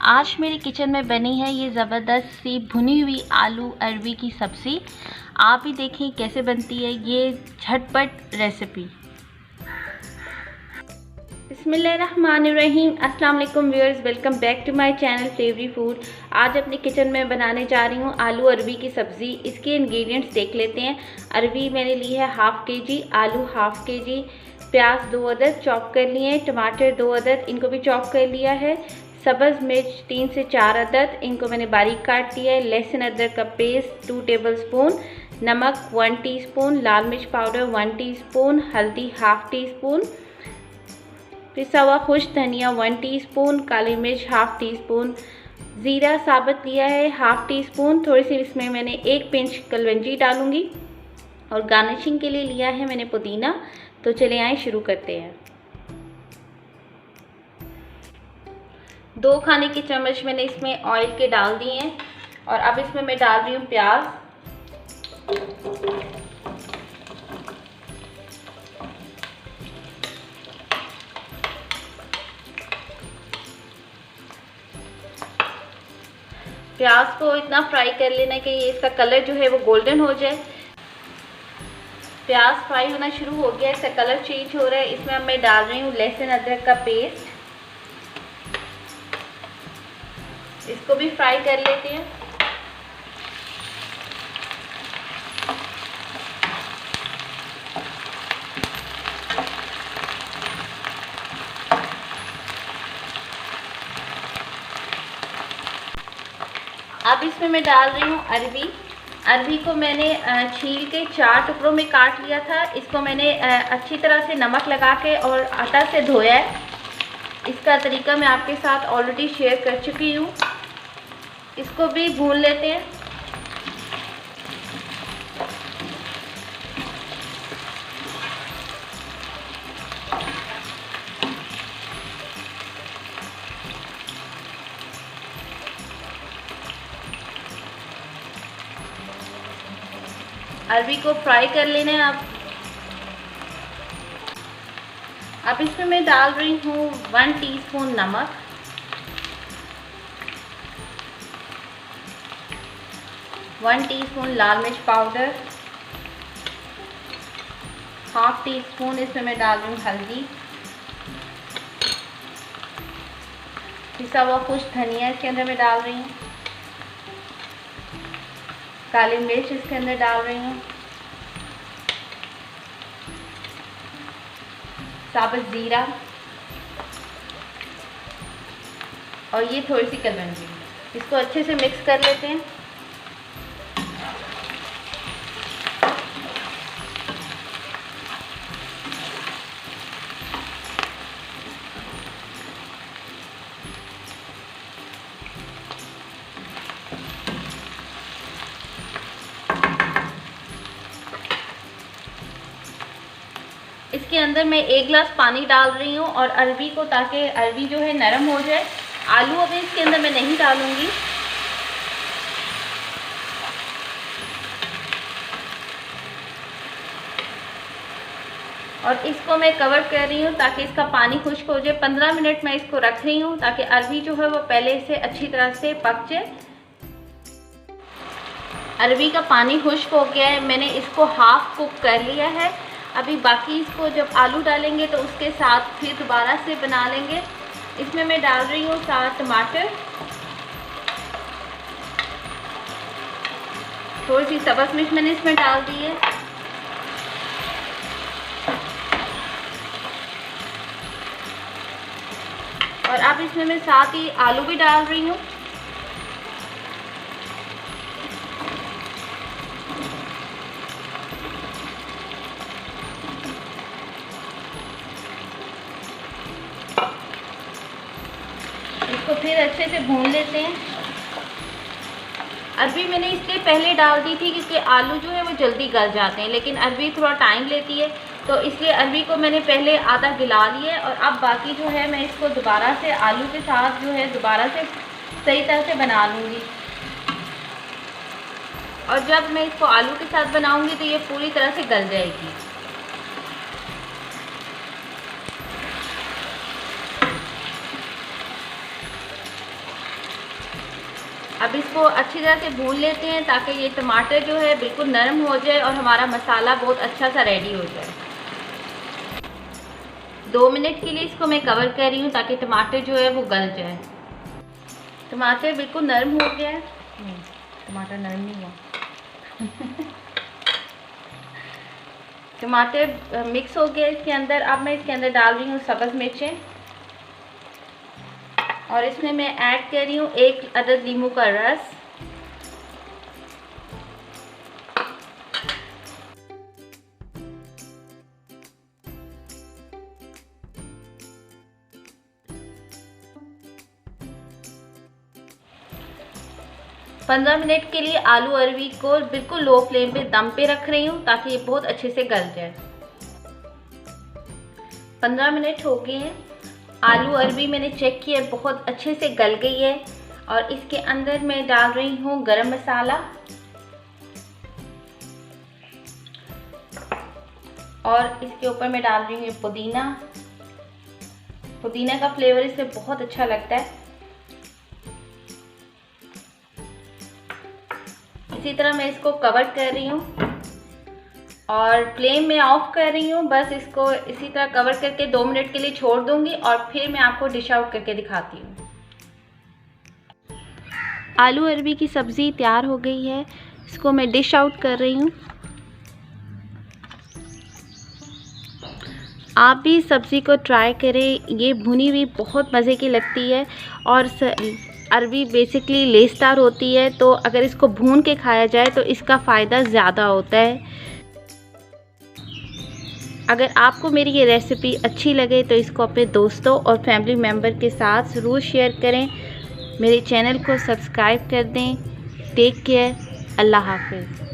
आज मेरे किचन में बनी है ये ज़बरदस्त सी भुनी हुई आलू अरबी की सब्ज़ी। आप ही देखें कैसे बनती है ये झटपट रेसिपी। बिस्मिल्लाहिर्रहमानिर्रहीम। अस्सलाम वालेकुम viewers, welcome back to my channel favourite food. आज अपने किचन में बनाने जा रही हूँ आलू अरबी की सब्ज़ी। इसके इंग्रेडिएंट्स देख लेते हैं। अरबी मैंने ली है हाफ़ के जी, आलू हाफ़ के जी, प्याज 2 अदद चॉप कर लिए हैं, टमाटर 2 अदद इनको भी चॉप कर लिया है, सब्ज़ मिर्च 3 से 4 अदद इनको मैंने बारीक काट दिया है, लहसुन अदरक का पेस्ट 2 टेबलस्पून, नमक 1 टीस्पून, लाल मिर्च पाउडर 1 टीस्पून, हल्दी हाफ़ टी स्पून, पिसा हुआ खुश धनिया 1 टीस्पून, काली मिर्च हाफ़ टी स्पून, ज़ीरा साबुत लिया है हाफ़ टी स्पून, थोड़ी सी इसमें मैंने 1 पिंच कलवंजी डालूंगी और गार्निशिंग के लिए लिया है मैंने पुदीना। तो चले आए शुरू करते हैं। 2 खाने के चम्मच मैंने इसमें ऑयल के डाल दिए हैं और अब इसमें मैं डाल रही हूँ प्याज। प्याज को इतना फ्राई कर लेना कि ये इसका कलर जो है वो गोल्डन हो जाए। प्याज फ्राई होना शुरू हो गया, इसका कलर चेंज हो रहा है। इसमें अब मैं डाल रही हूँ लहसुन अदरक का पेस्ट, इसको भी फ्राई कर लेते हैं। अब इसमें मैं डाल रही हूँ अरबी। अरबी को मैंने छील के 4 टुकड़ों में काट लिया था। इसको मैंने अच्छी तरह से नमक लगा के और आटा से धोया है। इसका तरीका मैं आपके साथ ऑलरेडी शेयर कर चुकी हूँ। इसको भी भून लेते हैं। अरबी को फ्राई कर लेना है। अब इसमें मैं डाल रही हूँ 1 टीस्पून नमक, 1 टीस्पून लाल मिर्च पाउडर, हाफ़ टी स्पून इसमें मैं डाल रही हूँ हल्दी, पिसा हुआ खुश धनिया इसके अंदर मैं डाल रही हूँ, काली मिर्च इसके अंदर डाल रही हूँ, साबुत ज़ीरा और ये थोड़ी सी कलौंजी। इसको अच्छे से मिक्स कर लेते हैं। इसके अंदर मैं 1 गिलास पानी डाल रही हूँ और अरबी को, ताकि अरबी जो है नरम हो जाए। आलू अभी इसके अंदर मैं नहीं डालूँगी। और इसको मैं कवर कर रही हूँ ताकि इसका पानी खुश्क हो जाए। 15 मिनट मैं इसको रख रही हूँ ताकि अरबी जो है वो पहले से अच्छी तरह से पक जाए। अरबी का पानी खुश्क हो गया है, मैंने इसको हाफ़ कुक कर लिया है। अभी बाकी इसको जब आलू डालेंगे तो उसके साथ फिर दोबारा से बना लेंगे। इसमें मैं डाल रही हूँ 7 टमाटर, थोड़ी सी सब्ज़ मिर्च मैंने इसमें डाल दी है, और अब इसमें मैं साथ ही आलू भी डाल रही हूँ। इसको फिर अच्छे से भून लेते हैं। अरबी मैंने इसलिए पहले डाल दी थी क्योंकि आलू जो है वो जल्दी गल जाते हैं, लेकिन अरबी थोड़ा टाइम लेती है, तो इसलिए अरबी को मैंने पहले आधा गिला लिया है। और अब बाकी जो है मैं इसको दोबारा से आलू के साथ जो है दोबारा से सही तरह से बना लूँगी। और जब मैं इसको आलू के साथ बनाऊँगी तो ये पूरी तरह से गल जाएगी। अब इसको अच्छी तरह से भून लेते हैं ताकि ये टमाटर जो है बिल्कुल नरम हो जाए और हमारा मसाला बहुत अच्छा सा रेडी हो जाए। 2 मिनट के लिए इसको मैं कवर कर रही हूँ ताकि टमाटर जो है वो गल जाए। टमाटर बिल्कुल नरम हो गया है। टमाटर नरम नहीं हुआ टमाटर मिक्स हो गया इसके अंदर। अब मैं इसके अंदर डाल रही हूँ सब्ज़ मिर्चें और इसमें मैं ऐड कर रही हूँ 1 अदद नींबू का रस। पंद्रह मिनट के लिए आलू अरबी को बिल्कुल लो फ्लेम पे दम पे रख रही हूँ ताकि ये बहुत अच्छे से गल जाए। 15 मिनट हो गए हैं। आलू अरबी मैंने चेक किया बहुत अच्छे से गल गई है और इसके अंदर मैं डाल रही हूँ गरम मसाला और इसके ऊपर मैं डाल रही हूँ पुदीना। पुदीना का फ्लेवर इसमें बहुत अच्छा लगता है। इसी तरह मैं इसको कवर कर रही हूँ और फ्लेम में ऑफ कर रही हूँ। बस इसको इसी तरह कवर करके 2 मिनट के लिए छोड़ दूँगी और फिर मैं आपको डिश आउट करके दिखाती हूँ। आलू अरबी की सब्ज़ी तैयार हो गई है। इसको मैं डिश आउट कर रही हूँ। आप भी सब्ज़ी को ट्राई करें। ये भुनी हुई बहुत मज़े की लगती है और अरबी बेसिकली लेसदार होती है, तो अगर इसको भून के खाया जाए तो इसका फ़ायदा ज़्यादा होता है। अगर आपको मेरी ये रेसिपी अच्छी लगे तो इसको अपने दोस्तों और फैमिली मेम्बर के साथ ज़रूर शेयर करें। मेरे चैनल को सब्सक्राइब कर दें। Take care. अल्लाह हाफ़िज़।